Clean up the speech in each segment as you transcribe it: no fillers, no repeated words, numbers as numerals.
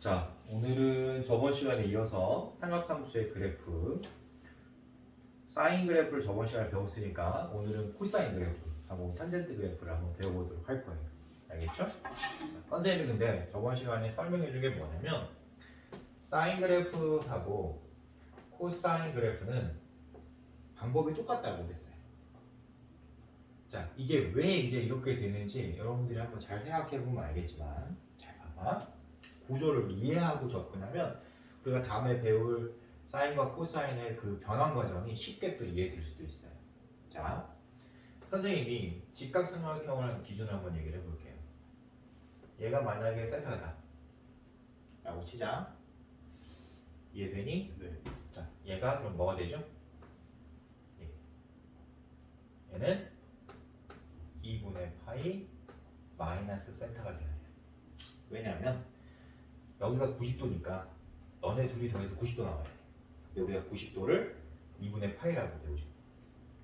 자, 오늘은 저번 시간에 이어서 삼각함수의 그래프, 사인 그래프를 저번 시간에 배웠으니까 오늘은 코사인 그래프하고 탄젠트 그래프를 한번 배워보도록 할 거예요. 알겠죠? 자, 선생님이 근데 저번 시간에 설명해 준 게 뭐냐면 사인 그래프하고 코사인 그래프는 방법이 똑같다고 그랬어요. 자, 이게 왜 이제 이렇게 되는지 여러분들이 한번 잘 생각해 보면 알겠지만, 잘 봐봐. 구조를 이해하고 접근하면 우리가 다음에 배울 사인과 코사인의 그 변환 과정이 쉽게 또 이해될 수도 있어요. 자, 선생님이 직각삼각형을 기준으로 한번 얘기를 해볼게요. 얘가 만약에 세타다 라고 치자. 이해되니? 네. 자, 얘가 그럼 뭐가 되죠? 얘는 2분의 파이 마이너스 세타가 돼야 돼요. 왜냐하면 여기가 90도니까 너네 둘이 더해서 90도 나와야 돼. 근데 우리가 90도를 2분의 파이라고 배우죠.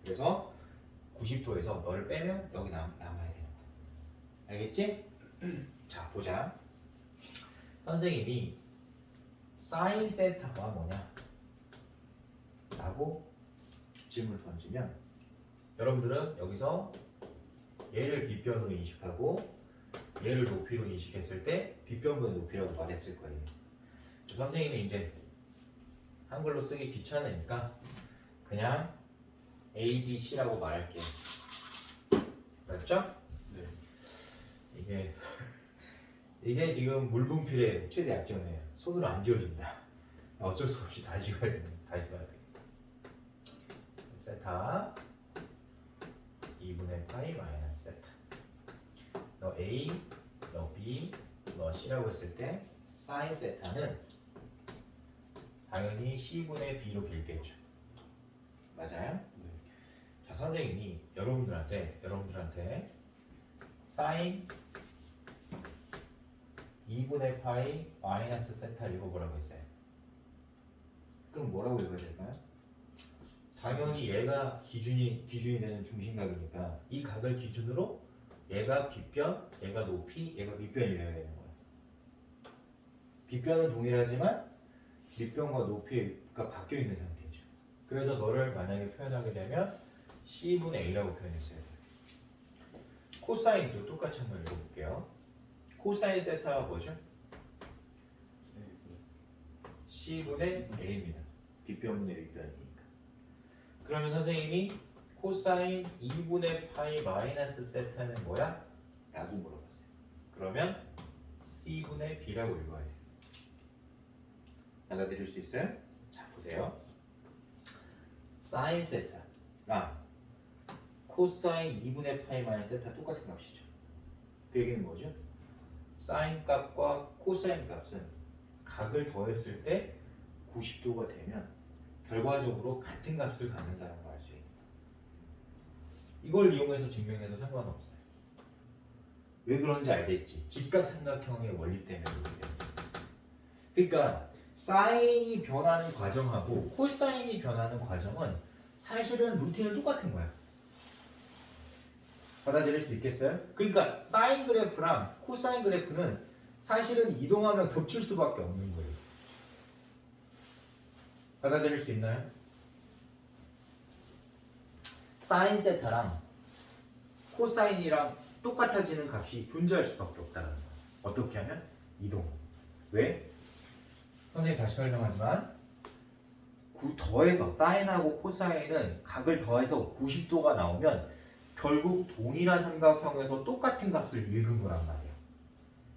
그래서 90도에서 너를 빼면 여기 남아야 되는 거야. 알겠지? 자, 보자. 선생님이 사인 세타가 뭐냐? 라고 질문을 던지면 여러분들은 여기서 얘를 빗변으로 인식하고 얘를 높이로 인식했을 때 빗변분의 높이라고 말했을 거예요. 선생님이 이제 한글로 쓰기 귀찮으니까 그냥 A, B, C라고 말할게요. 맞죠? 네. 이게 지금 물분필의 최대 약점이에요. 손으로 안 지워진다. 어쩔 수 없이 다 지워야 돼. 다 써야 돼. 세타 2분의 파이 마이너스 세타. 너 A, 너 B, 너 C라고 했을 때 사인 세타는 당연히 C분의 B로 빌겠죠. 맞아요? 네. 자, 선생님이 여러분들한테 사인 2분의 파이 마이너스 세타 읽어보라고 했어요. 그럼 뭐라고 읽어야 될까요? 당연히 얘가 기준이 되는 중심각이니까 이 각을 기준으로 얘가 빗변, 얘가 높이, 얘가 밑변이 되어야 되는 거야. 빗변은 동일하지만 밑변과 높이가 바뀌어 있는 상태죠. 그래서 너를 만약에 표현하게 되면 C분의 A라고 표현했어야 돼요. 코사인도 똑같이 한번 읽어볼게요. 코사인 세타가 뭐죠? C분의 A입니다. 빗변분의 밑변이니까. 그러면 선생님이 코사인 2분의 파이 마이너스 세타는 뭐야? 라고 물어봤어요. 그러면 C분의 B라고 읽어야 돼요. 받아들일 수 있어요? 자, 보세요. 사인 세타랑 코사인 2분의 파이 마이너스 세타 똑같은 값이죠. 그 얘기는 뭐죠? 사인 값과 코사인 값은 각을 더했을 때 90도가 되면 결과적으로 같은 값을 갖는다는 걸 알 수 있는 거예요. 이걸 이용해서 증명해도 상관없어요. 왜 그런지 알겠지? 직각삼각형의 원리 때문에 그렇게 돼요. 그러니까 사인이 변하는 과정하고 코사인이 변하는 과정은 사실은 루틴은 똑같은 거야. 받아들일 수 있겠어요? 그러니까 사인 그래프랑 코사인 그래프는 사실은 이동하면 겹칠 수밖에 없는 거예요. 받아들일 수 있나요? 사인 세타랑 코사인이랑 똑같아지는 값이 존재할 수밖에 없다는 거예요. 어떻게 하면? 이동. 왜? 선생님 다시 설명하지만 더해서 사인하고 코사인은 각을 더해서 90도가 나오면 결국 동일한 삼각형에서 똑같은 값을 읽은 거란 말이에요.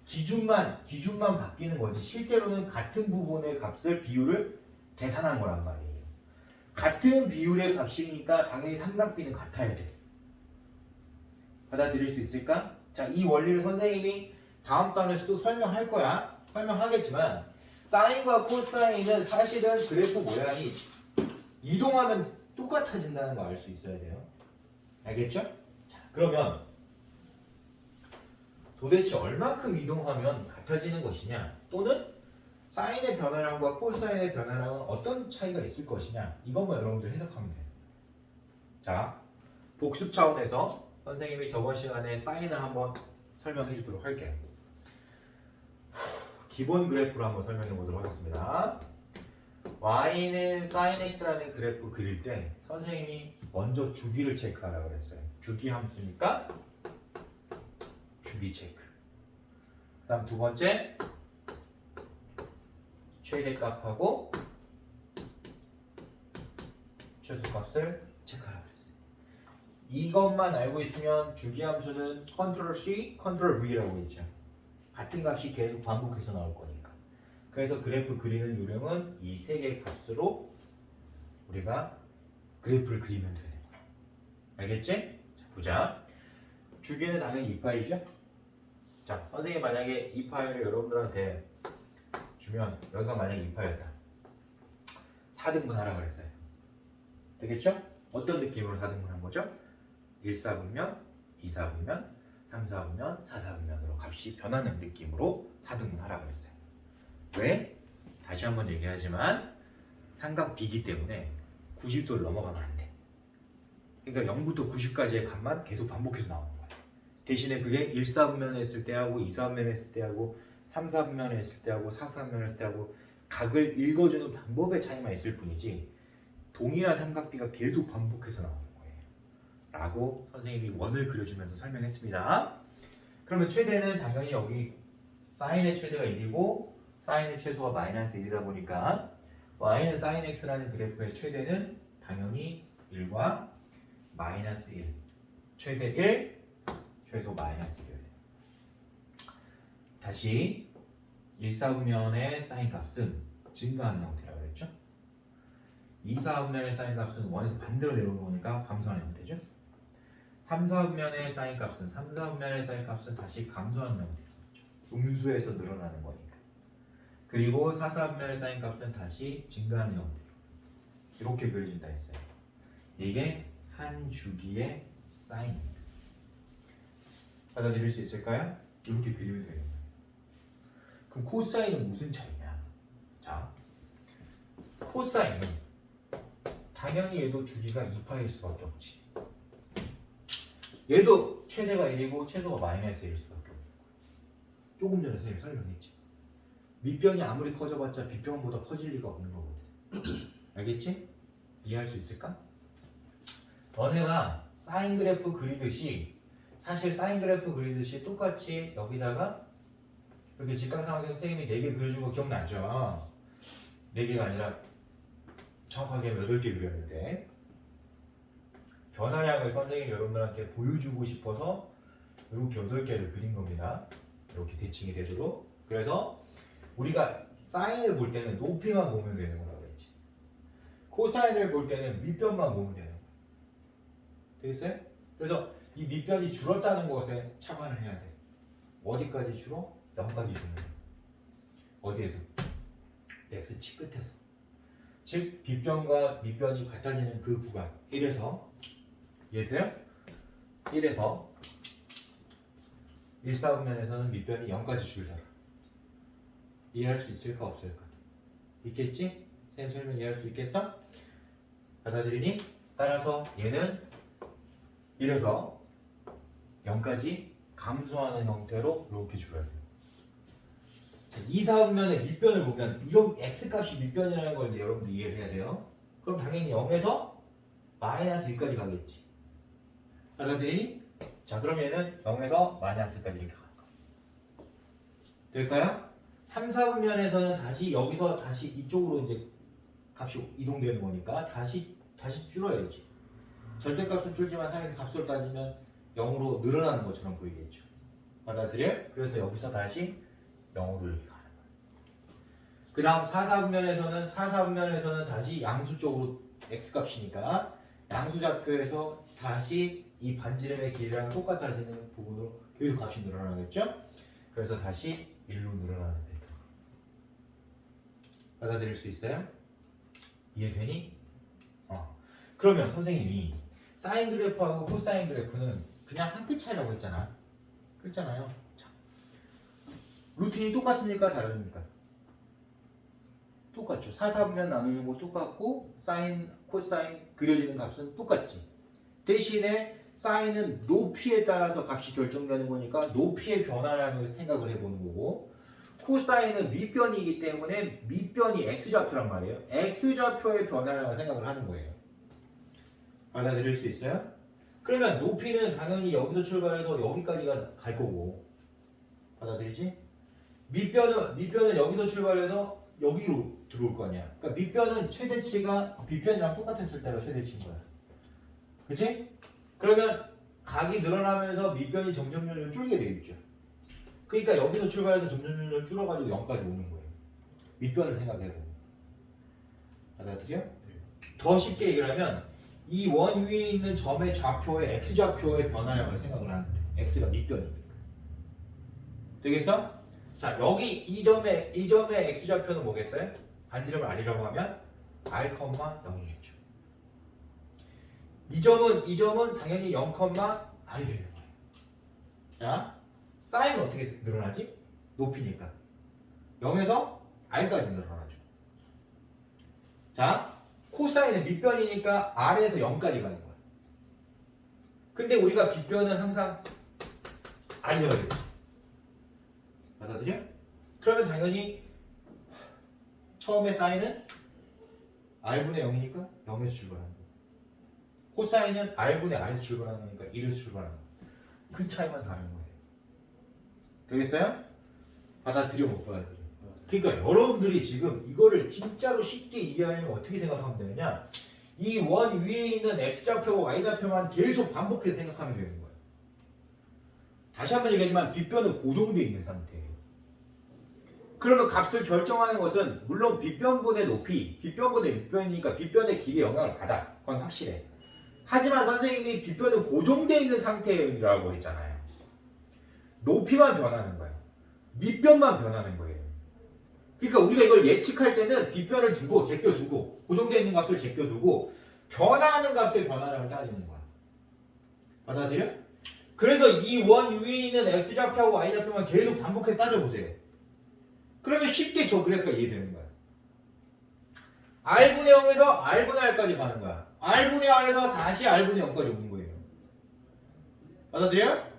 기준만 바뀌는 거지 실제로는 같은 부분의 값을 비율을 계산한 거란 말이에요. 같은 비율의 값이니까 당연히 삼각비는 같아야 돼. 받아들일 수 있을까? 자, 이 원리를 선생님이 다음 단에서도 설명할 거야. 설명하겠지만 사인과 코사인은 사실은 그래프 모양이 이동하면 똑같아진다는 거 알 수 있어야 돼요. 알겠죠? 자, 그러면 도대체 얼마큼 이동하면 같아지는 것이냐, 또는 사인의 변화량과 코사인의 변화량은 어떤 차이가 있을 것이냐, 이것만 여러분들 해석하면 돼요. 자, 복습 차원에서 선생님이 저번 시간에 사인을 한번 설명해 주도록 할게요. 기본 그래프로 한번 설명해 보도록 하겠습니다. y는 sin x라는 그래프 그릴 때 선생님이 먼저 주기를 체크하라고 그랬어요. 주기 함수니까 주기 체크. 그 다음 두 번째 최대값하고 최소값을 체크하라고 그랬어요. 이것만 알고 있으면 주기 함수는 컨트롤 C, 컨트롤 V라고 있죠. 같은 값이 계속 반복해서 나올 거니까. 그래서 그래프 그리는 요령은 이 세 개의 값으로 우리가 그래프를 그리면 되는 거야. 알겠지? 자, 보자. 주기는 당연히 2파이죠? 자, 선생님이 만약에 이 파일을 여러분들한테 주면 여기가 만약에 2파였다. 4등분 하라고 그랬어요. 되겠죠? 어떤 느낌으로 4등분 한 거죠? 1사분면, 2사분면, 3사분면, 4사분면으로 값이 변하는 느낌으로 4등분 하라고 그랬어요. 왜? 다시 한번 얘기하지만 삼각 비기 때문에 90도를 넘어가면 안 돼. 그러니까 0부터 90까지의 값만 계속 반복해서 나오는 거야. 대신에 그게 1사분면에 했을 때하고 2사분면에 했을 때하고 3사분면에 했을 때하고 4사분면에 했을 때하고 각을 읽어주는 방법의 차이만 있을 뿐이지 동일한 삼각비가 계속 반복해서 나오는 거예요. 라고 선생님이 원을 그려주면서 설명했습니다. 그러면 최대는 당연히 여기 사인의 최대가 1이고 사인의 최소가 마이너스 1이다 보니까 y는 sin x라는 그래프의 최대는 당연히 1과 마이너스 1 최대 1 최소 마이너스 1 다시 1사분면의 사인 값은 증가하는 형태라고 했죠. 2사분면의 사인 값은 1에서 반대로 내려오는 거니까 감소하는 형태죠. 3사분면의 사인 값은 3사분면의 사인 값은 다시 감소하는 형태죠. 음수에서 늘어나는 거니까. 그리고 4사분면의 사인 값은 다시 증가하는 형태로 이렇게 그려진다 했어요. 이게 한 주기의 사인입니다. 받아들일 수 있을까요? 이렇게 그리면 되겠네요. 그럼 코사인은 무슨 차이냐? 자, 코사인은 당연히 얘도 주기가 2파일 수밖에 없지. 얘도 최대가 1이고 최소가 마이너스 1일 수밖에 없는 거야. 조금 전에 선생님이 설명했지. 밑변이 아무리 커져봤자 빗변보다 커질 리가 없는 거거든. 알겠지? 이해할 수 있을까? 너네가 사인 그래프 그리듯이 사실 사인 그래프 그리듯이 똑같이 여기다가 이렇게 직각삼각형 선생님이 4개 그려준 거 기억나죠? 4개가 아니라 정확하게 8개 그렸는데 변화량을 선생님이 여러분들한테 보여주고 싶어서 이렇게 8개를 그린 겁니다. 이렇게 대칭이 되도록. 그래서 우리가 사인을 볼 때는 높이만 보면 되는 거라고 했지. 코사인을 볼 때는 밑변만 보면 되는 거야. 되겠어요? 그래서 이 밑변이 줄었다는 것에 착안을 해야 돼. 어디까지 줄어? 0까지 주는 거야. 어디에서? x치 끝에서. 즉 빗변과 밑변이 같아지는 그 구간 1에서 이해돼요? 1에서 1사분면에서는 밑변이 0까지 줄더라. 이해할 수 있을까 없을까? 있겠지? 쌤 설명 이해할 수 있겠어? 받아들이니? 따라서 얘는 1에서 0까지 감소하는 형태로 이렇게 줄어야 돼요. 2사분면의 밑변을 보면 이런 x값이 밑변이라는 걸 이제 여러분들 이해를 해야 돼요. 그럼 당연히 0에서 마이너스 1까지 가겠지. 받아들이니? 자, 그럼 얘는 0에서 마이너스 1까지 이렇게 가는 거야. 될까요? 3, 4분면에서는 다시 여기서 다시 이쪽으로 이제 값이 이동되는 거니까 다시 줄어야지. 절대값은 줄지만 사실 값으로 따지면 0으로 늘어나는 것처럼 보이겠죠. 받아들여요? 그래서 여기서 다시 0으로 이렇게 가는 거예요. 그 다음 4사분면에서는 다시 양수 쪽으로 x값이니까 양수 좌표에서 다시 이 반지름의 길이랑 똑같아지는 부분으로 계속 값이 늘어나겠죠? 그래서 다시 1로 늘어나는 패턴. 받아들일 수 있어요? 이해되니? 그러면 선생님이 사인 그래프하고 코사인 그래프는 그냥 한 끗 차이라고 했잖아. 그랬잖아요. 자, 루틴이 똑같습니까? 다릅니까? 똑같죠. 4사분면 나누는 거 똑같고 사인, 코사인 그려지는 값은 똑같지. 대신에 사인은 높이에 따라서 값이 결정되는 거니까 높이의 변화량을 생각을 해보는 거고 코사인은 밑변이기 때문에 밑변이 x좌표란 말이에요. x좌표의 변화라고 생각을 하는 거예요. 받아들일 수 있어요? 그러면 높이는 당연히 여기서 출발해서 여기까지가 갈 거고 받아들이지? 밑변은 여기서 출발해서 여기로 들어올 거 아니야. 그러니까 밑변은 최대치가 빗변이랑 똑같았을 때가 최대치인 거야. 그치? 그러면 각이 늘어나면서 밑변이 점점 줄게 돼 있죠. 그러니까 여기서 출발해서 점점 줄어가지고 0까지 오는 거예요. 밑변을 생각해보고. 받아들여? 더 쉽게 얘기를 하면 이 원 위에 있는 점의 좌표의 x좌표의 변화량을 생각을 하는데 x가 밑변이니까. 되겠어? 자, 여기 이 점의 x좌표는 뭐겠어요? 반지름을 r이라고 하면 r, 0이겠죠. 이 점은 당연히 0, r이 되는 거예요. 자, 사인은 어떻게 늘어나지? 높이니까 0에서 r까지 늘어나죠. 자, 코사인은 밑변이니까 r에서 0까지 가는 거야. 근데 우리가 빗변은 항상 r이라고 되지. 받아들여? 그러면 당연히 처음에 사인은 r분의 0이니까 0에서 출발하는 거야. 코사인은 r분의 r에서 출발하는 거니까 1에서 출발하는 거야. 그 차이만 다른 거예요. 되겠어요? 받아들여 못 받아들여? 그러니까 여러분들이 지금 이거를 진짜로 쉽게 이해하려면 어떻게 생각하면 되느냐, 이 원 위에 있는 x좌표와 y좌표만 계속 반복해서 생각하면 되는 거예요. 다시 한번 얘기하지만 빗변은 고정되어 있는 상태예요. 그러면 값을 결정하는 것은 물론 빗변분의 높이, 빗변분의 밑변이니까 빗변의 길이에 영향을 받아. 그건 확실해. 하지만 선생님이 빗변은 고정되어 있는 상태라고 했잖아요. 높이만 변하는 거예요. 밑변만 변하는 거예요. 그러니까 우리가 이걸 예측할 때는 빗변을 두고 제껴두고 고정되어 있는 값을 제껴두고 변화하는 값의 변화량을 따지는 거야. 받아들여? 그래서 이 원 위에 있는 x좌표하고 y좌표만 계속 반복해서 따져보세요. 그러면 쉽게 저 그래프가 이해되는 거야. r분의 0에서 r분의 r까지 가는 거야. r분의 r에서 다시 r분의 0까지 오는 거예요. 받아들여?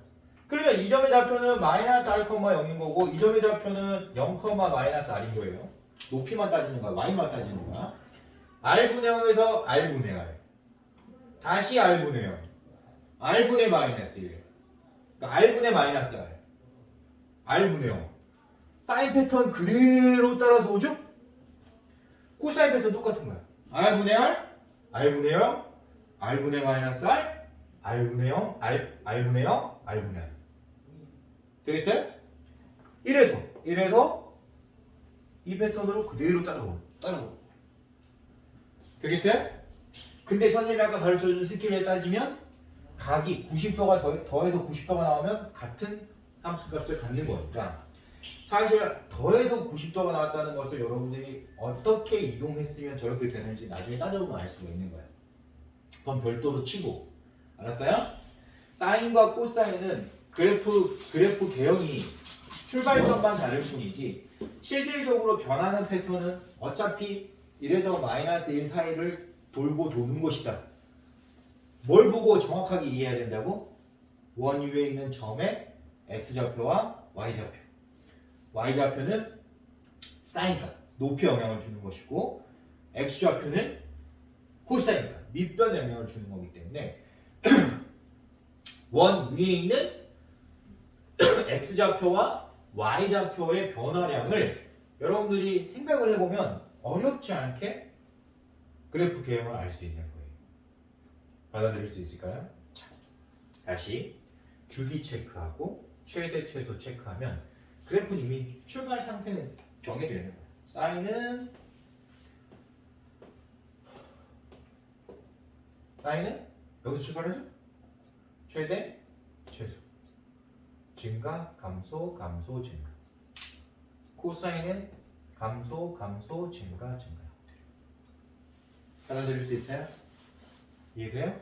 그러면 이 점의 좌표는 마이너스 r, 0인 거고 이 점의 좌표는 0, 마이너스 r인 거예요. 높이만 따지는 거야. y만 따지는 거야. r분의 0에서 r분의 r 다시 r분의 0 r분의 마이너스 1 그러니까 r분의 마이너스 r r분의 0 사인 패턴 그대로 따라서 오죠? 코사인 패턴 똑같은 거야. r분의 r r분의 0 r분의 마이너스 r r분의 0 r분의 0 r분의 r 되겠어요? 이래서 이 패턴으로 그대로 따라오고 되겠어요? 근데 선생님이 아까 가르쳐준 스킬에 따지면 각이 90도가 더해서 90도가 나오면 같은 함수값을 갖는 거니까 사실 더해서 90도가 나왔다는 것을 여러분들이 어떻게 이동했으면 저렇게 되는지 나중에 따져보면 알 수가 있는 거야. 그건 별도로 치고 알았어요? 사인과 코사인은 그래프 개형이 출발점만 다를 뿐이지 실질적으로 변하는 패턴은 어차피 1에서 마이너스 1 사이를 돌고 도는 것이다. 뭘 보고 정확하게 이해해야 된다고? 원 위에 있는 점의 x좌표와 y좌표. y좌표는 사인값, 높이에 영향을 주는 것이고 x좌표는 코사인값, 밑변에 영향을 주는 거기 때문에 원 위에 있는 x좌표와 y좌표의 변화량을 여러분들이 생각을 해보면 어렵지 않게 그래프 개형을 알 수 있는 거예요. 받아들일 수 있을까요? 자, 다시 주기 체크하고 최대 최소 체크하면 그래프는 이미 출발 상태는 정해져 있는 거예요. 사인은 여기서 출발하죠? 최대 최소 증가, 감소, 증가. 코사인은 감소, 증가. 받아들일 수 있어요? 이해돼요?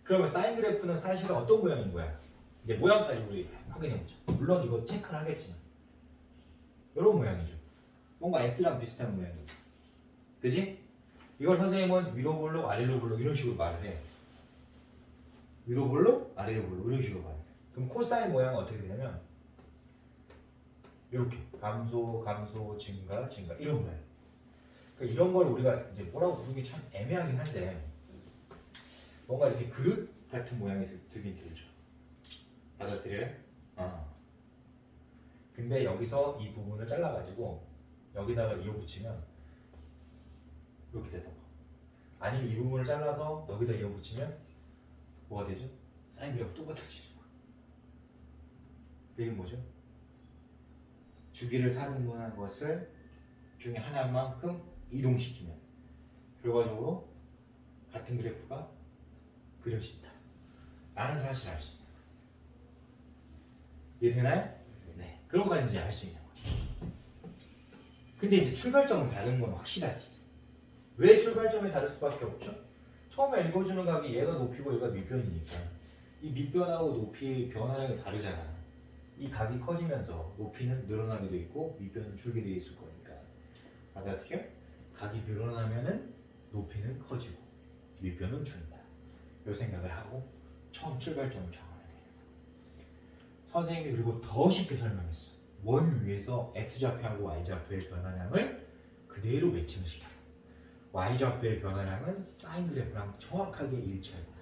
그러면 사인 그래프는 사실은 어떤 모양인 거야? 이제 모양까지 우리 확인해보자. 물론 이거 체크를 하겠지만 이런 모양이죠. 뭔가 S랑 비슷한 모양이죠. 그지? 이걸 선생님은 위로 볼록, 아래로 볼록 이런 식으로 말을 해. 위로 볼록, 아래로 볼록 이런 식으로 말해. 그럼 코사인 모양은 어떻게 되냐면 이렇게 감소, 감소, 증가, 증가 이런 모양. 그러니까 이런 걸 우리가 이제 뭐라고 부르기 참 애매하긴 한데 뭔가 이렇게 그릇 같은 모양이 들긴 들죠. 받아들여요? 근데 여기서 이 부분을 잘라가지고 여기다가 이어 붙이면 이렇게 되던 거. 아니면 이 부분을 잘라서 여기다 이어 붙이면 뭐가 되죠? 사인 그래프 똑같아지는 거. 이게 뭐죠? 주기를 사등분한 것을 중에 하나만큼 이동시키면 결과적으로 같은 그래프가 그려진다 라는 사실을 알 수 있는 거예요. 이해되나요? 네. 그런 것까지 이제 알 수 있는 거예요. 근데 이제 출발점은 다른 건 확실하지. 왜 출발점이 다를 수밖에 없죠? 처음에 읽어주는 각이 얘가 높이고 얘가 밑변이니까 이 밑변하고 높이의 변화량이 다르잖아. 이 각이 커지면서 높이는 늘어나게 돼 있고 밑변은 줄게 돼 있을 거니까 받아들여? 각이 늘어나면은 높이는 커지고 밑변은 줄다. 이 생각을 하고 처음 출발점을 정하면 돼요. 선생님이 그리고 더 쉽게 설명했어. 원 위에서 x좌표하고 y좌표의 변화량을 그대로 매칭을 시켜라. y좌표의 변화량은 사인 그래프랑 정확하게 일치할 거다.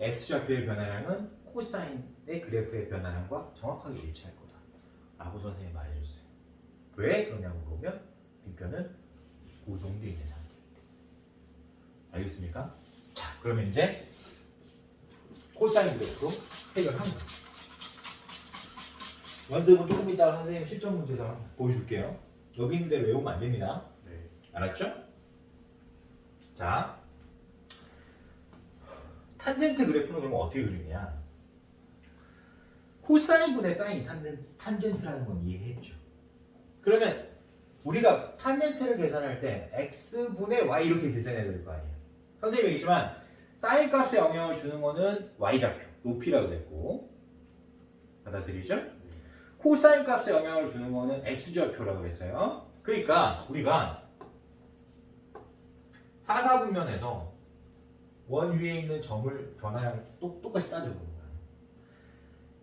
x좌표의 변화량은 코사인의 그래프의 변화량과 정확하게 일치할 거다 라고 선생님이 말해줬어요. 왜 그러냐고 물으면 밑변은 고정되어 있는 상태이기 때문에. 알겠습니까? 자, 그러면 이제 코사인 그래프로 해결한 거예요. 연습은 조금 이따 선생님 실전 문제에서 보여줄게요. 여기 있는데 외우면 안 됩니다. 네. 알았죠? 자, 탄젠트 그래프는 그럼 어떻게 그리냐? 코사인분의 사인이 탄젠트라는 건 이해했죠? 그러면 우리가 탄젠트를 계산할 때 x분의 y 이렇게 계산해야 될 거 아니에요? 선생님이 얘기했지만 사인 값에 영향을 주는 거는 y좌표, 높이라고 그랬고 받아들이죠? 코사인 값에 영향을 주는 거는 x좌표라고 그랬어요. 그러니까 우리가 사사분면에서 원 위에 있는 점을 변화량 똑같이 따져보는 거예요.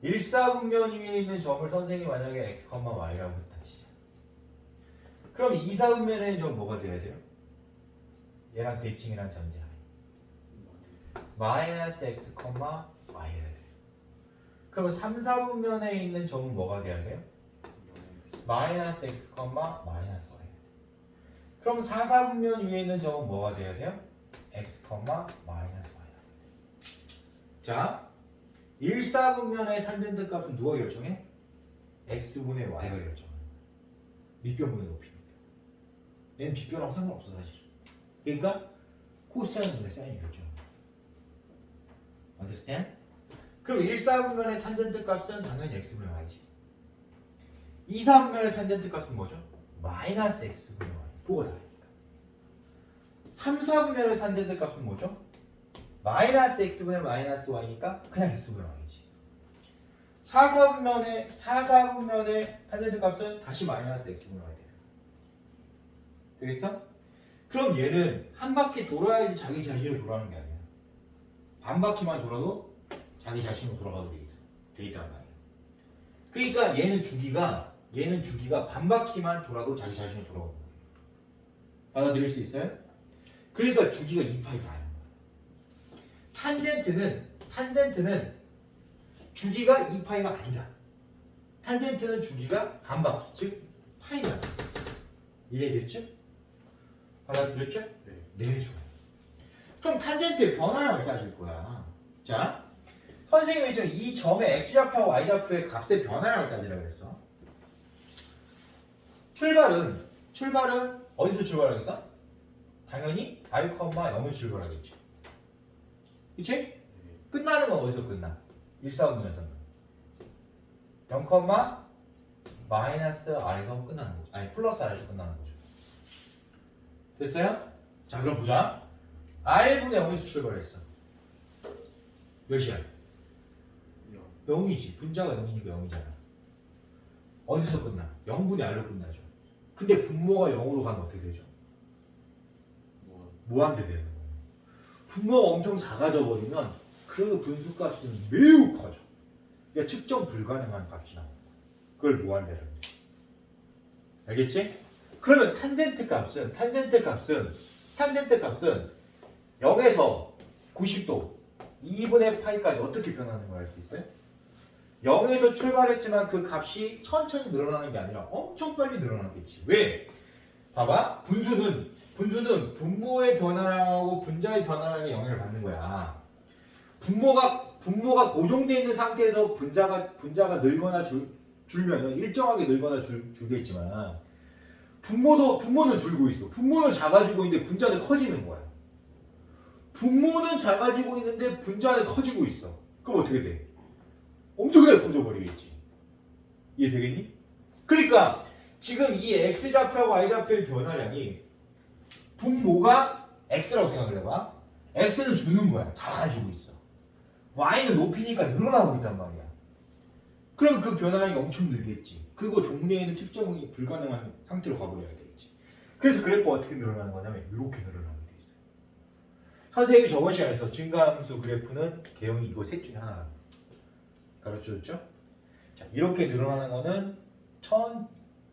일사분면 위에 있는 점을 선생님이 만약에 x, y라고 했다 치자. 그럼 이사분면에 있는 점 뭐가 돼야 돼요? 얘랑 대칭이랑 전제하에 마이너스 x, y여야 돼요. 그럼 3, 4분면에 있는 점은 뭐가 돼야 돼요? 마이너스 x, 마이너스 y. 그럼 4, 4분면 위에 있는 점은 뭐가 돼야 돼요? x, 마이너스 y. 자, 1, 4분면의 탄젠트 값은 누가 결정해? x분의 y가 결정해. 밑변분의 높이니까. 얘는 빗변하고 상관없어 사실. 그러니까 코사인분의 사인이 결정해. Understand? 그럼 1, 4분면의 탄젠트 값은 당연히 x분의 y지. 2, 4분면의 탄젠트 값은 뭐죠? 마이너스 x분의 y. 부호가 다르니까. 3, 4분면의 탄젠트 값은 뭐죠? 마이너스 x분의 마이너스 y니까 그냥 x분의 y지. 4, 4분면의 탄젠트 값은 다시 마이너스 x분의 y 돼요. 되겠어? 그럼 얘는 한 바퀴 돌아야지 자기 자신을 돌아가는 게 아니야. 반 바퀴만 돌아도 자기 자신으로 돌아가도 돼 있단 말이야. 그러니까 얘는 주기가 반 바퀴만 돌아도 자기 자신으로 돌아가는 거예요. 받아들일 수 있어요? 그러니까 주기가 2파이가 아닌 거야. 탄젠트는 주기가 2파이가 아니다. 탄젠트는 주기가 반 바퀴, 즉 파이가. 이해됐죠? 받아들였죠? 네, 좋아요. 그럼 탄젠트의 변화량을 따질 거야. 자, 선생님이 지금 이 점의 x좌표와 y좌표의 값의 변화량을 따지라고 했어. 출발은 어디서 출발하겠어? 당연히 r, 0에서 출발하겠지. 그치? 끝나는 건 어디서 끝나? 1사분면에서는 0, 마이너스 r에서 끝나는 거죠. 아니 플러스 r에서 끝나는 거죠. 됐어요? 자, 그럼 보자. r분의 0에서 출발했어. 몇이야? 0이지. 분자가 0이니까 0이잖아. 어디서 끝나? 0분의 r로 끝나죠. 근데 분모가 0으로 가면 어떻게 되죠? 무한대 되는 거예요. 분모가 엄청 작아져 버리면 그 분수값은 매우 커져. 그러니까 측정 불가능한 값이 나오는 거예요. 그걸 모아내는 거야. 알겠지? 그러면 탄젠트 값은 0에서 90도 2분의 파이까지 어떻게 변하는 걸 알 수 있어요? 0에서 출발했지만 그 값이 천천히 늘어나는 게 아니라 엄청 빨리 늘어나겠지. 왜? 봐봐. 분수는 분모의 변화량하고 분자의 변화량의 영향을 받는 거야. 분모가 고정되어 있는 상태에서 분자가 늘거나 줄면 일정하게 늘거나 줄겠지만 분모는 줄고 있어. 분모는 작아지고 있는데 분자는 커지는 거야. 분모는 작아지고 있는데 분자는 커지고 있어. 그럼 어떻게 돼? 엄청나게 커져버리겠지. 이해되겠니? 그러니까 지금 이 x좌표하고 y좌표의 변화량이 분모가 x라고 생각을 해봐. x는 주는 거야. 작아지고 있어. y는 높이니까 늘어나고 있단 말이야. 그럼 그 변화량이 엄청 늘겠지. 그거 종래에는 측정이 불가능한 상태로 가버려야 되겠지. 그래서 그래프가 어떻게 늘어나는 거냐면 이렇게 늘어나게 돼 있어요. 선생님이 저번 시간에서 증가함수 그래프는 개형이 이거 셋 중에 하나 가르쳐줬죠? 자, 이렇게 늘어나는 거는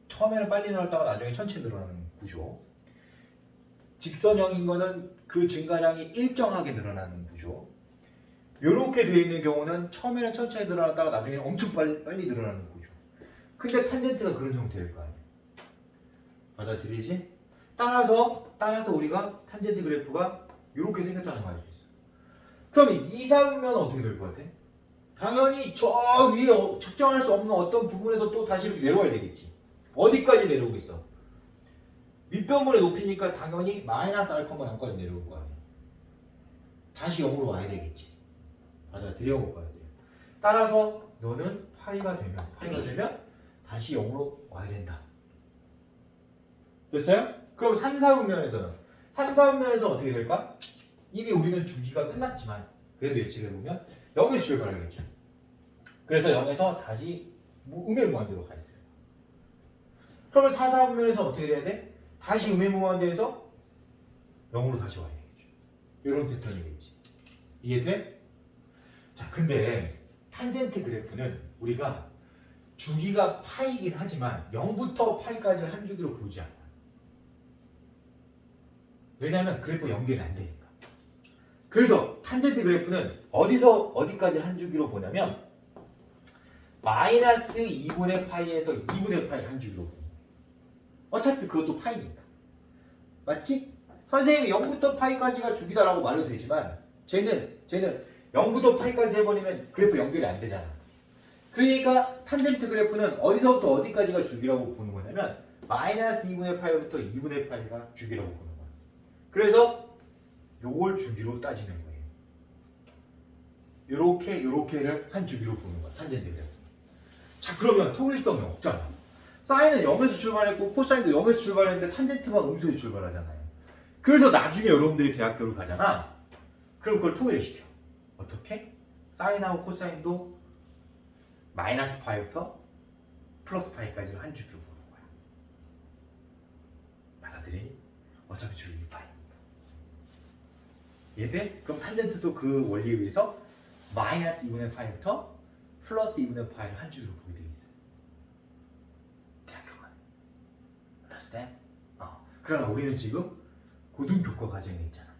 처음에는 빨리 늘었다가 나중에 천천히 늘어나는 구조. 직선형인 거는 그 증가량이 일정하게 늘어나는 구조. 이렇게 되어 있는 경우는 처음에는 천천히 늘어났다가 나중에 엄청 빨리 늘어나는 구조. 근데 탄젠트가 그런 형태일 거 아니야. 받아들이지? 따라서 우리가 탄젠트 그래프가 이렇게 생겼다는 걸 알 수 있어. 그럼 이사분면은 어떻게 될 것 같아? 당연히 저 위에 측정할 수 없는 어떤 부분에서 또 다시 이렇게 내려와야 되겠지. 어디까지 내려오고 있어? 윗변물의 높이니까 당연히 마이너스 알콤마 0까지 내려올 거 아니야. 다시 0으로 와야 되겠지. 받아들여 볼 거야 돼. 따라서 너는 파이가 되면 다시 0으로 와야 된다. 됐어요? 그럼 3, 4분면에서 어떻게 될까? 이미 우리는 주기가 끝났지만 그래도 예측해보면 여기서 출발하겠죠. 그래서 0에서 다시 음의 무한대로 가야 돼요. 그러면 4, 4분면에서 어떻게 돼야 돼? 다시 음의 무한대에서 0으로 다시 와야 되겠죠. 이런 패턴이겠지. 이해돼? 자, 근데 탄젠트 그래프는 우리가 주기가 파이긴 하지만 0부터 파이까지를 한 주기로 보지 않아. 왜냐하면 그래프 연결이 안 되니까. 그래서 탄젠트 그래프는 어디서 어디까지 한 주기로 보냐면 마이너스 2분의 파이에서 2분의 파이를 한 주기로 보는 거야. 어차피 그것도 파이니까. 맞지? 선생님이 0부터 파이까지가 주기다라고 말해도 되지만 쟤는 0부터 파이까지 해버리면 그래프 연결이 안 되잖아. 그러니까 탄젠트 그래프는 어디서부터 어디까지가 주기라고 보는 거냐면 마이너스 2분의 파이부터 2분의 파이가 주기라고 보는 거야. 그래서 요걸 주기로 따지는 거예요. 요렇게를 한 주기로 보는 거야. 탄젠트 그래프. 자, 그러면 통일성이 없잖아. 사인은 0에서 출발했고 코사인도 0에서 출발했는데 탄젠트만 음수에 출발하잖아요. 그래서 나중에 여러분들이 대학교를 가잖아. 그럼 그걸 통일시켜. 어떻게? 사인하고 코사인도 마이너스 파이부터 플러스 파이까지를 한 주기로 보는 거야. 받아들이니? 어차피 줄기 파이니까. 이해돼? 그럼 탄젠트도 그 원리에 의해서 마이너스 2분의 파이부터 플러스 2분의 파이를 한 주기로 보게 돼 있어요. 대학교가. Understand? 그러나 우리는 지금 고등교과 과정에 있잖아.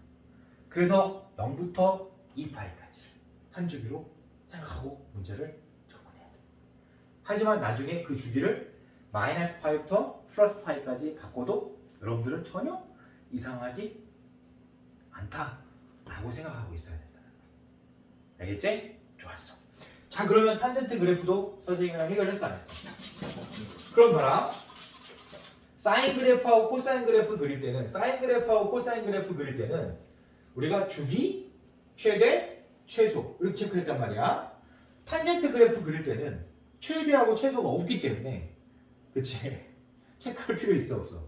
그래서 0부터 2파이까지를 한 주기로 생각하고 문제를 접근해야 돼. 하지만 나중에 그 주기를 마이너스 파이부터 플러스 파이까지 바꿔도 여러분들은 전혀 이상하지 않다라고 생각하고 있어야 된다. 알겠지? 좋았어. 자, 그러면 탄젠트 그래프도 선생님이랑 해결했어 안 했어? 그럼 봐라. 사인 그래프하고 코사인 그래프 그릴 때는 우리가 주기, 최대, 최소 이렇게 체크했단 말이야. 탄젠트 그래프 그릴 때는 최대하고 최소가 없기 때문에 그치? 체크할 필요 있어 없어?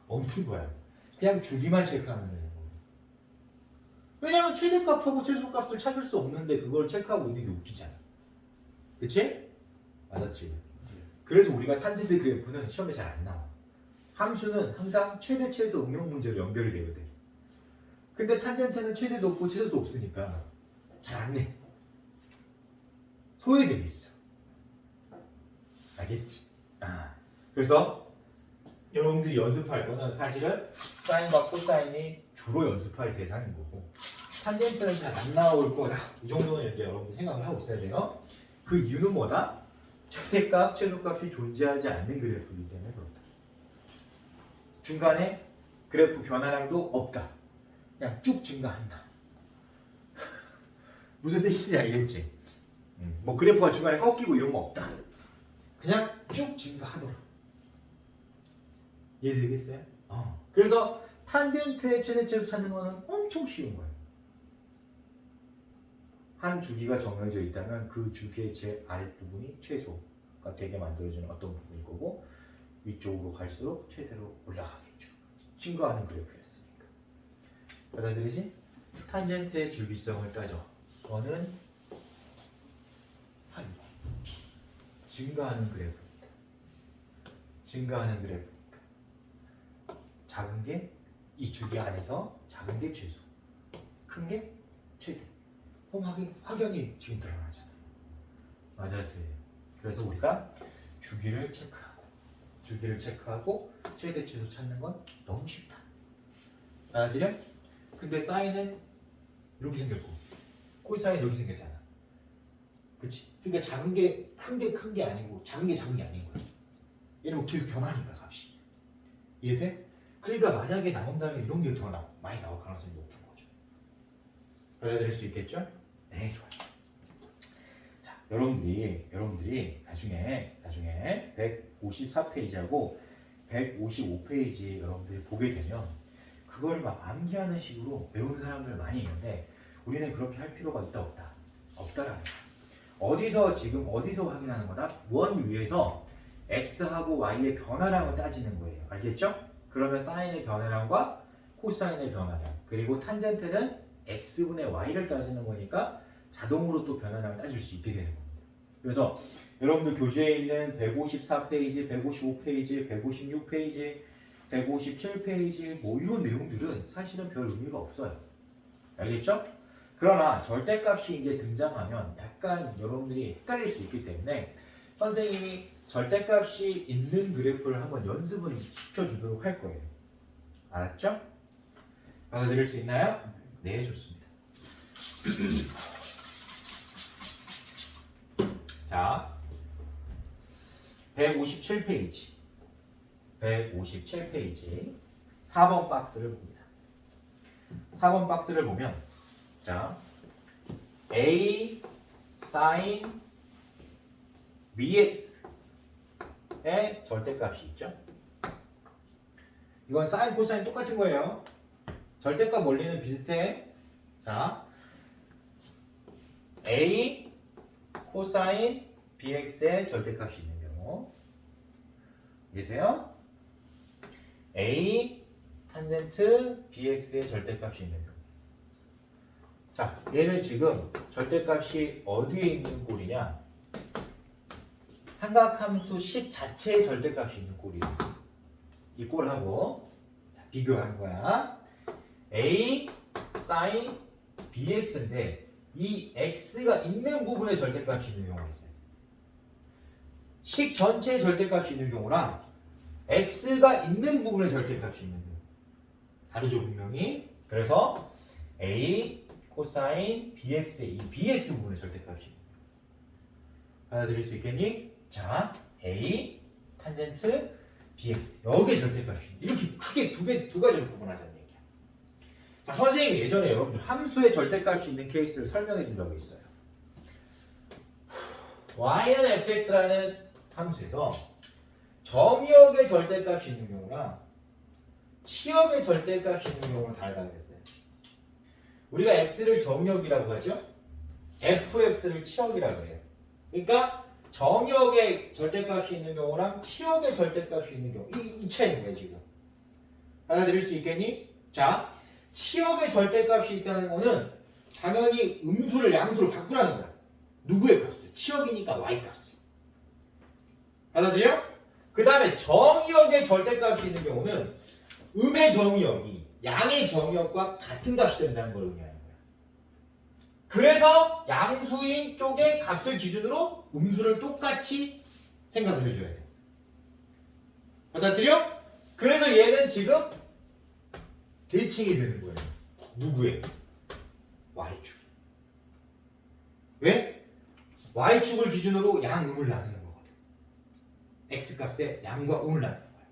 없는 거야. 그냥 주기만 체크하면 되는 거야. 왜냐면 최대값하고 최소값을 찾을 수 없는데 그걸 체크하고 있는 게 웃기잖아. 그치? 맞았지? 그래서 우리가 탄젠트 그래프는 시험에 잘 안 나와. 함수는 항상 최대, 최소 응용 문제로 연결이 되거든. 근데 탄젠트는 최대도 없고 최소도 없으니까 잘 안 내. 소외되어 있어. 알겠지? 그래서 여러분들이 연습할 거는 사실은 사인과 코사인이 주로 연습할 대상인 거고 탄젠트는 잘 안 나올 거다. 이 정도는 이제 여러분들 생각을 하고 있어야 돼요. 그 이유는 뭐다? 최대값, 최소값이 존재하지 않는 그래프이기 때문에 그렇다. 중간에 그래프 변화량도 없다. 그냥 쭉 증가한다. 무슨 뜻인지 알겠지? 뭐 그래프가 중간에 꺾이고 이런 거 없다. 그냥 쭉 증가하더라. 이해되겠어요? 그래서 탄젠트의 최대치를 찾는 거는 엄청 쉬운 거예요. 한 주기가 정해져 있다면 그 주기의 제 아랫부분이 최소가 되게 만들어지는 어떤 부분일 거고 위쪽으로 갈수록 최대로 올라가겠죠. 증가하는 그래프였으니까. 받아들이지? 탄젠트의 주기성을 따져. 너는 파이. 증가하는 그래프입니다. 증가하는 그래프니까. 작은 게 이 주기 안에서 작은 게 최소. 큰 게 최대. 그럼 확연히 지금 드러나잖아요. 맞아요, 틀려요. 그래서 우리가 주기를 체크하고 최대 최소 찾는 건 너무 쉽다. 알아들여? 근데 사인은 이렇게 생겼고 코사인 이렇게 생겼잖아. 그치? 그러니까 작은 게 큰 게 아니고 작은 게 아닌 거야. 이러면 계속 변하니까 값이. 이해돼? 그러니까 만약에 나온다면 이런 게 더 많이 나올 가능성이 높은 거죠. 알아들을 수 있겠죠? 네, 좋아요. 자, 여러분들이 나중에 154페이지하고 155페이지 여러분들이 보게 되면 그걸 막 암기하는 식으로 외우는 사람들 많이 있는데 우리는 그렇게 할 필요가 있다 없다라는 거야. 어디서 확인하는 거다? 원 위에서 x하고 y의 변화량을 따지는 거예요. 알겠죠? 그러면 사인의 변화량과 코사인의 변화량 그리고 탄젠트는 x분의 y를 따지는 거니까 자동으로 또 변화량을 따질 수 있게 되는 겁니다. 그래서 여러분들 교재에 있는 154페이지, 155페이지, 156페이지, 157페이지 뭐 이런 내용들은 사실은 별 의미가 없어요. 알겠죠? 그러나 절대값이 이제 등장하면 약간 여러분들이 헷갈릴 수 있기 때문에 선생님이 절대값이 있는 그래프를 한번 연습을 시켜주도록 할 거예요. 알았죠? 받아들일 수 있나요? 네, 좋습니다. 자, 157페이지 4번 박스를 봅니다. 4번 박스를 보면 자, A sin bx의 절대값이 있죠. 이건 사인 코사인 똑같은 거예요. 절대값 원리는 비슷해. 자, A 코사인 bx의 절대값이 있는 경우 이해돼요? A 탄젠트 bx의 절대값이 있는 경우. 자, 얘는 지금 절대값이 어디에 있는 꼴이냐? 삼각함수 10 자체의 절대값이 있는 꼴이에요. 이 꼴하고 비교하는 거야. A sin bx인데 이 x가 있는 부분에 절대값이 있는 경우가 있어요. 식 전체의 절대값이 있는 경우랑 x가 있는 부분에 절대값이 있는 경우 다르죠, 분명히. 그래서 a 코사인 bx의 이 bx 부분에 절대값이 있는 경우 받아들일 수 있겠니? 자, a 탄젠트 bx 여기에 절대값이 이렇게 크게 두 가지로 구분하자는 얘기야. 자, 선생님이 예전에 여러분들 함수의 절대값이 있는 케이스를 설명해 준 적이 있어요. y는 fx라는 함수에서 점역의 절대값이 있는 경우랑 치역의 절대값이 있는 경우는 다르다고 했어요. 우리가 x를 정역이라고 하죠. fx를 치역이라고 해요. 그러니까 정역의 절대값이 있는 경우랑 치역의 절대값이 있는 경우 이 차이인 거예요, 지금. 받아들일 수 있겠니? 자, 치역의 절대값이 있다는 거는 당연히 음수를 양수로 바꾸라는 거야. 누구의 값을? 치역이니까 y 값을. 받아들여? 그 다음에 정역의 절대값이 있는 경우는 음의 정역이 양의 정역과 같은 값이 된다는 걸 의미하는 거야. 그래서 양수인 쪽의 값을 기준으로 음수를 똑같이 생각을 해줘야 돼. 받아들여? 그래서 얘는 지금 대칭이 되는 거예요. 누구의? Y축. 왜? Y축을 기준으로 양음을 나누는 거거든. X값에 양과 음을 나누는 거야.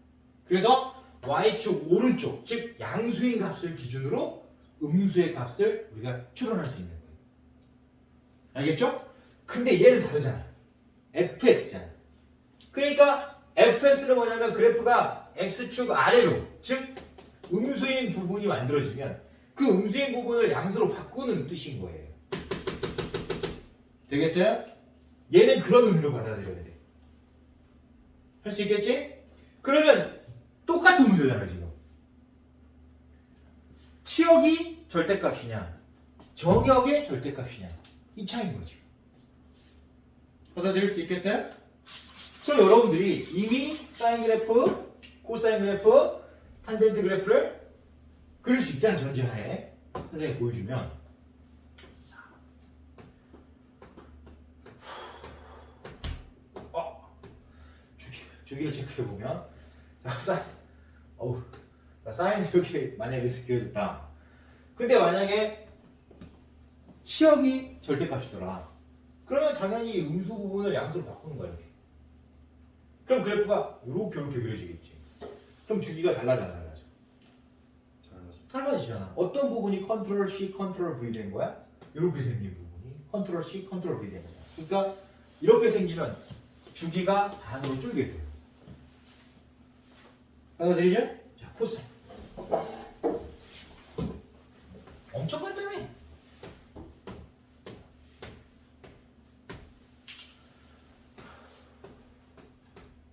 그래서 Y축 오른쪽, 즉 양수인 값을 기준으로 음수의 값을 우리가 추론할 수 있는 거예요. 알겠죠? 근데 얘는 다르잖아. fx잖아. 그러니까 fx는 뭐냐면 그래프가 x축 아래로, 즉 음수인 부분이 만들어지면 그 음수인 부분을 양수로 바꾸는 뜻인 거예요. 되겠어요? 얘는 그런 의미로 받아들여야 돼. 할 수 있겠지? 그러면 똑같은 문제잖아 지금. 치역이 절대값이냐 정역의 절대값이냐 이 차이인 거지. 받아들일 수 있겠어요? 그럼 여러분들이 이미 사인 그래프, 코사인 그래프, 탄젠트 그래프를 그릴 수 있다는 전제하에 선생님이 보여주면 주기를 체크해보면 사인이 이렇게 만약에 그려졌다. 근데 만약에 치역이 절대값이더라. 그러면 당연히 음수 부분을 양수로 바꾸는 거야 이렇게. 그럼 그래프가 이렇게 그려지겠지. 그럼 주기가 달라져 안 달라져? 달라지잖아. 어떤 부분이 컨트롤 C, 컨트롤 V 된 거야? 이렇게 생긴 부분이 컨트롤 C, 컨트롤 V 된 거야. 그러니까 이렇게 생기면 주기가 반으로 줄게 돼요. 받아들이죠? 자, 코사인. 엄청 간단해.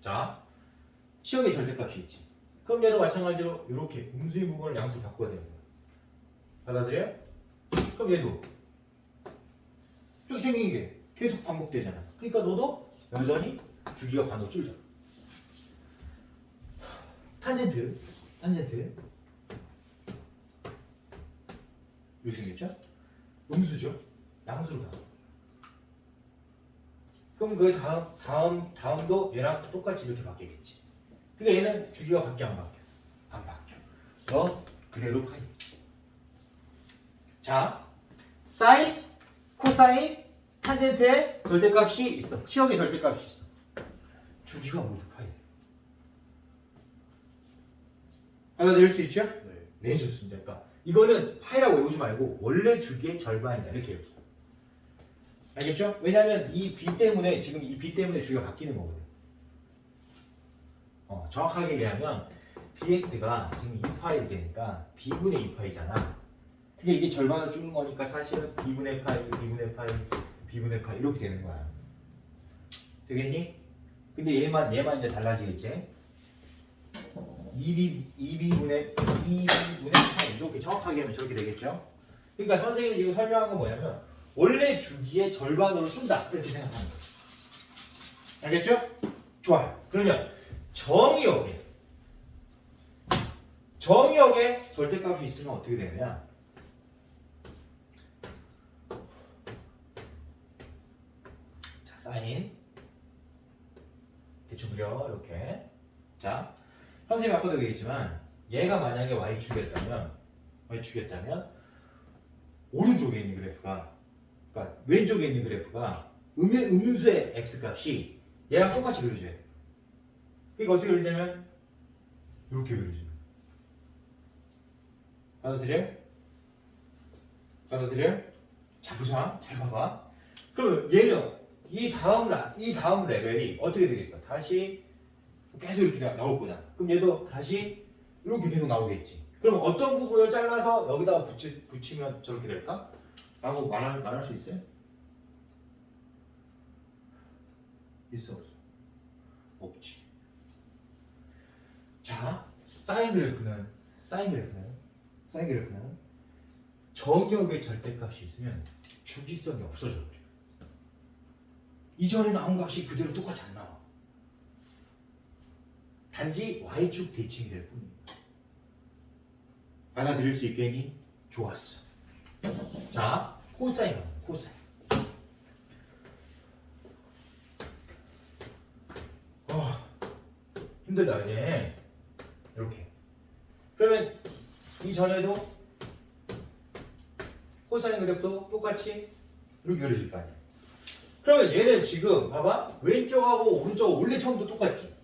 자, 치역의 절대값이 있지. 그럼 얘도 마찬가지로 이렇게 음수인 부분을 양수로 바꿔야 되는 거야. 받아들여요? 그럼 얘도 이렇게 생긴 게 계속 반복되잖아. 그러니까 너도 여전히 주기가 반으로 줄려. 탄젠트 이렇게 생겼죠? 음수죠? 양수로 가. 그럼 그 다음도 얘랑 똑같이 이렇게 바뀌겠지. 그러니까 얘는 주기가 바뀌어 안 바뀌어? 안 바뀌어. 너 그대로 파이. 자, 사인, 코사인, 탄젠트의 절대값이 있어. 치역의 절대값이 있어. 주기가 모두 파이. 받아들일 수 있죠? 네, 좋습니다. 그러니까 이거는 파이라고 외우지 말고 원래 주기의 절반이다 이렇게 외우죠. 알겠죠? 왜냐하면 이 b 때문에 지금 이 b 때문에 주기가 바뀌는 거거든. 정확하게 얘기하면 bx가 지금 2파이 되니까 b분의 2파이잖아. 그게 이게 절반을 줄는 거니까 사실은 b분의 파이, b분의 파이, b분의 파이 이렇게 되는 거야. 되겠니? 근데 얘만 이제 달라지겠지? 2b분의 파이 이렇게 정확하게 하면 저렇게 되겠죠? 그러니까 선생님이 지금 설명한 건 뭐냐면 원래 주기의 절반으로 준다 이렇게 생각하는 거죠. 알겠죠? 좋아요. 그러면 정의역에 절대값이 있으면 어떻게 되느냐? 자, 사인 대충 그려 이렇게. 자, 선생님이 아까도 얘기했지만 얘가 만약에 y축이었다면 오른쪽에 있는 그래프가, 그러니까 왼쪽에 있는 그래프가 음수의 x값이 얘랑 똑같이 그려져야 돼. 그러니까 어떻게 그리냐면 이렇게 그려져요. 받아들여요? 자, 보자. 잘 봐봐. 그러면 얘는 이 다음 레벨이 어떻게 되겠어? 다시 계속 이렇게 나올 거잖아. 그럼 얘도 다시 이렇게 계속 나오겠지. 그럼 어떤 부분을 잘라서 여기다가 붙이면 저렇게 될까? 라고 말할 수 있어요? 있어 없어? 없지. 자, 사인 그래프는 정역의 절대값이 있으면 주기성이 없어져 버려. 이전에 나온 값이 그대로 똑같이 안 나와. 단지 y축 대칭이 될 뿐입니다. 받아들일 수 있겠니? 좋았어. 자, 코사인. 힘들어. 힘들다 이제. 이렇게. 그러면 이전에도 코사인 그래프도 똑같이 이렇게 그려질 거 아니야. 그러면 얘는 지금 봐봐. 왼쪽하고 오른쪽하고 원래 처음부터 똑같지.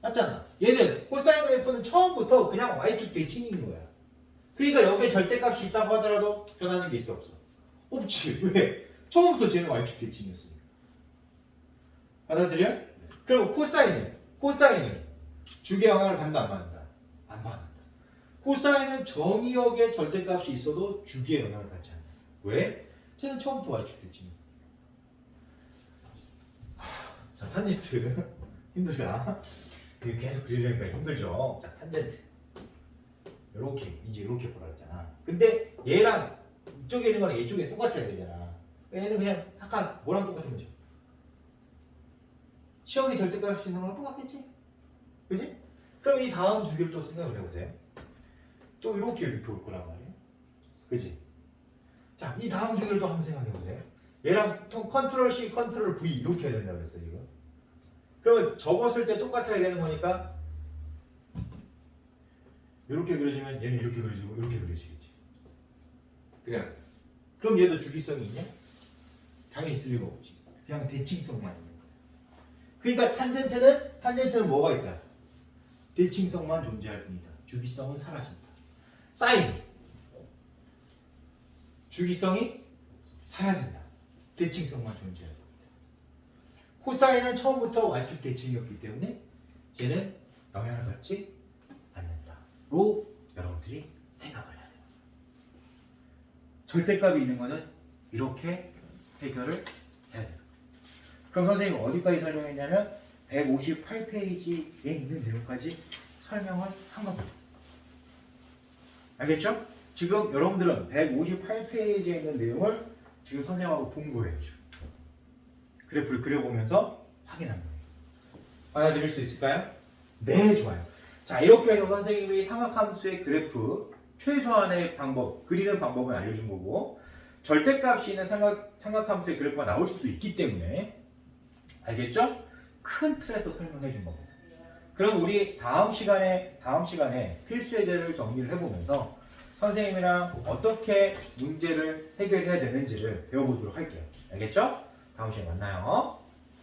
맞잖아. 얘는 코사인 그래프는 처음부터 그냥 y축 대칭인 거야. 그러니까 여기에 절대값이 있다고 하더라도 변하는 게 있어 없어? 없지. 왜? 처음부터 쟤는 y축 대칭이었으니까. 받아들여? 그리고 코사인은 주기의 영향을 받는다 안 받는다? 안 받는다. 코사인은 정의역에 절대값이 있어도 주기의 영향을 받지 않아. 왜? 쟤는 처음부터 y축 대칭이었어. 자, 탄젠트 힘들다. 이게 계속 그리려니까 힘들죠. 자, 탄젠트 이렇게 이제 이렇게 보라 했잖아. 근데 얘랑 이쪽에 있는 거랑 이쪽에 똑같아야 되잖아. 얘는 그냥 아까 뭐랑 똑같은 거죠. 시역이 절대값이 있는 거랑 똑같겠지? 그지? 그럼 이 다음 주기를 또 생각을 해보세요. 또 이렇게 올 거란 말이에요. 그지? 자, 이 다음 주기를 또 한번 생각해보세요. 얘랑 컨트롤 C, 컨트롤 V 이렇게 해야 된다고 그랬어요, 이거. 그러면 접었을 때 똑같아야 되는 거니까 이렇게 그려지면 얘는 이렇게 그려지고 이렇게 그려지겠지. 그래. 그럼 얘도 주기성이 있냐? 당연히 있을 리가 없지. 그냥 대칭성만 있는 거야. 그러니까 탄젠트는 뭐가 있다? 대칭성만 존재할 뿐이다. 주기성은 사라진다. 사인 주기성이 사라진다. 대칭성만 존재할 뿐이다. 코사인은 처음부터 y축 대칭이었기 때문에 쟤는 영향을 받지 않는다로 여러분들이 생각을 해야 돼요. 절대값이 있는 거는 이렇게 해결을 해야 돼요. 그럼 선생님 어디까지 설명했냐면 158페이지에 있는 내용까지 설명을 한 겁니다. 알겠죠? 지금 여러분들은 158페이지에 있는 내용을 지금 선생님하고 본 거예요. 그래프를 그려보면서 확인한 거예요. 받아들일 수 있을까요? 네, 좋아요. 자, 이렇게 해서 선생님이 삼각함수의 그래프 최소한의 방법, 그리는 방법을 알려준 거고, 절대값이 있는 삼각함수의 그래프가 나올 수도 있기 때문에, 알겠죠? 큰 틀에서 설명해 준 겁니다. 그럼 우리 다음 시간에 필수 예제를 정리를 해보면서 선생님이랑 어떻게 문제를 해결해야 되는지를 배워보도록 할게요. 알겠죠? 다음 시간에 만나요.